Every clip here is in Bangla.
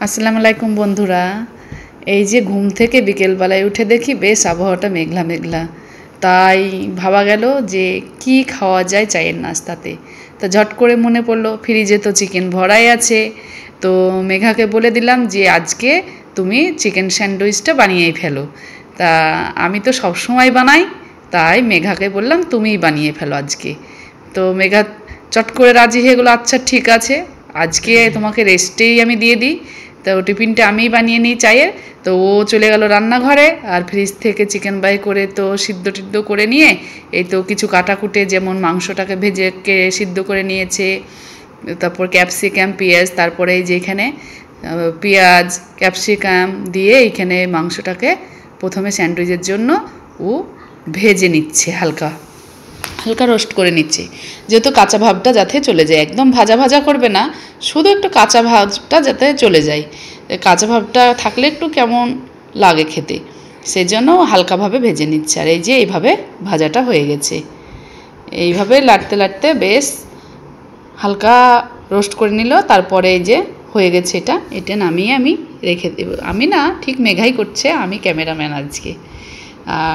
আসসালামু আলাইকুম বন্ধুরা। এই যে ঘুম থেকে বিকেলবেলায় উঠে দেখি বেশ আবহাওয়াটা মেঘলা মেঘলা, তাই ভাবা গেল যে কি খাওয়া যায় চায়ের নাস্তাতে। তা ঝট করে মনে পড়লো ফ্রিজে তো চিকেন ভরাই আছে। তো মেঘাকে বলে দিলাম যে আজকে তুমি চিকেন স্যান্ডউইচটা বানিয়েই ফেলো। তা আমি তো সবসময় বানাই, তাই মেঘাকে বললাম তুমিই বানিয়ে ফেলো আজকে। তো মেঘা চট করে রাজি হয়ে গেলো, আচ্ছা ঠিক আছে, আজকে তোমাকে রেস্টেই আমি দিয়ে দিই। তো টিফিনটা আমিই বানিয়ে নিই চায়ের। তো ও চলে গেল রান্নাঘরে, আর ফ্রিজ থেকে চিকেন বাই করে তো সিদ্ধ টিদ্ধ করে নিয়ে এই তো কিছু কাটাকুটে, যেমন মাংসটাকে ভেজে সিদ্ধ করে নিয়েছে, তারপর ক্যাপসিকাম পেঁয়াজ, তারপরে এই যে এখানে পেঁয়াজ ক্যাপসিকাম দিয়ে এইখানে মাংসটাকে প্রথমে স্যান্ডউইচের জন্য ও ভেজে নিচ্ছে, হালকা হালকা রোস্ট করে নিচ্ছি, যেহেতু কাঁচা ভাবটা যাতে চলে যায়। একদম ভাজা ভাজা করবে না, শুধু একটু কাঁচা ভাবটা যাতে চলে যায়। কাঁচা ভাবটা থাকলে একটু কেমন লাগে খেতে, সেজন্য হালকাভাবে ভেজে নিচ্ছে। আর এই যে এইভাবে ভাজাটা হয়ে গেছে, এইভাবে লাড়তে লাড়তে বেশ হালকা রোস্ট করে নিল। তারপরে এই যে হয়ে গেছে, এটা নামিয়ে আমি রেখে দেব। আমি না, ঠিক মেঘাই করছে, আমি ক্যামেরাম্যান আজকে।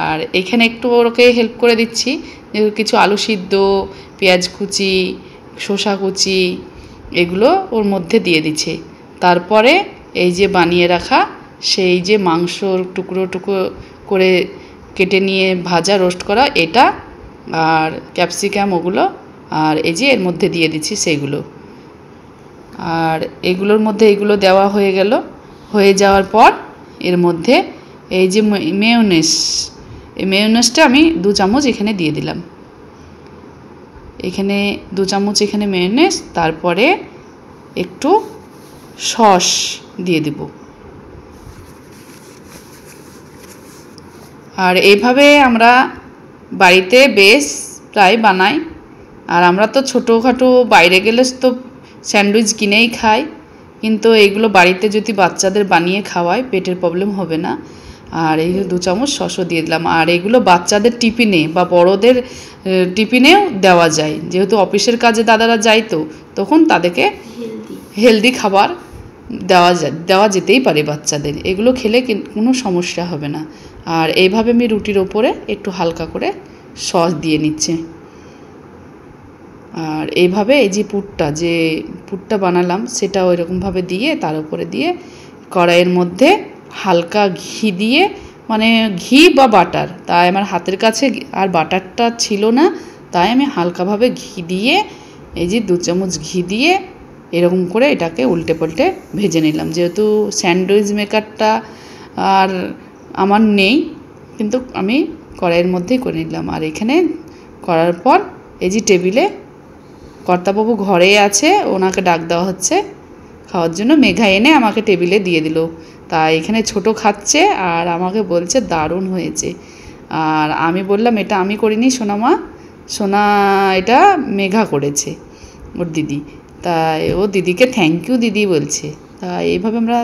আর এখানে একটু ওকে হেল্প করে দিচ্ছি, কিছু আলু সিদ্ধ, পেঁয়াজ কুচি, শসা কুচি, এগুলো ওর মধ্যে দিয়ে দিচ্ছে। তারপরে এই যে বানিয়ে রাখা সেই যে মাংসর টুকরো টুকরো করে কেটে নিয়ে ভাজা রোস্ট করা এটা, আর ক্যাপসিকাম ওগুলো, আর এই যে এর মধ্যে দিয়ে দিচ্ছি সেইগুলো। আর এগুলোর মধ্যে এগুলো দেওয়া হয়ে গেল। হয়ে যাওয়ার পর এর মধ্যে এই যে মেয়োনেজ, এই মেয়োনেজটা আমি 2 চামচ এখানে দিয়ে দিলাম। এখানে 2 চামচ এখানে মেয়োনেজ, তারপরে একটু সস দিয়ে দেব। আর এইভাবে আমরা বাড়িতে বেশ প্রায় বানাই। আর আমরা তো ছোটোখাটো বাইরে গেলে তো স্যান্ডউইচ কিনেই খাই, কিন্তু এইগুলো বাড়িতে যদি বাচ্চাদের বানিয়ে খাওয়ায় পেটের প্রবলেম হবে না। আর এই 2 চামচ সসও দিয়ে দিলাম। আর এগুলো বাচ্চাদের টিফিনে বা বড়োদের টিফিনেও দেওয়া যায়, যেহেতু অফিসের কাজে দাদারা যায়, তো তখন তাদেরকে হেলদি খাবার দেওয়া যেতেই পারে বাচ্চাদের। এগুলো খেলে কোনো সমস্যা হবে না। আর এইভাবে আমি রুটির ওপরে একটু হালকা করে সস দিয়ে নিচ্ছে। আর এইভাবে এই যে পুরটা বানালাম সেটা ওইরকমভাবে দিয়ে তার উপরে দিয়ে কড়াইয়ের মধ্যে হালকা ঘি দিয়ে, মানে ঘি বা বাটার, তাই আমার হাতের কাছে আর বাটারটা ছিল না, তাই আমি হালকাভাবে ঘি দিয়ে, এই যে 2 চামচ ঘি দিয়ে এরকম করে এটাকে উল্টে পাল্টে ভেজে নিলাম। যেহেতু স্যান্ডউইচ মেকারটা আর আমার নেই, কিন্তু আমি কড়াইয়ের মধ্যেই করে নিলাম। আর এখানে করার পর এই যে টেবিলে কর্তাবাবু ঘরে আছে, ওনাকে ডাক দেওয়া হচ্ছে খাওয়ার জন্য। মেঘা এনে আমাকে টেবিলে দিয়ে দিল। তাই এখানে ছোট খাচ্ছে আর আমাকে বলছে দারুণ হয়েছে। আর আমি বললাম এটা আমি করিনি সোনামা, সোনা এটা মেঘা করেছে, ওর দিদি। তাই ও দিদিকে থ্যাংক ইউ দিদি বলছে। তাই এইভাবে আমরা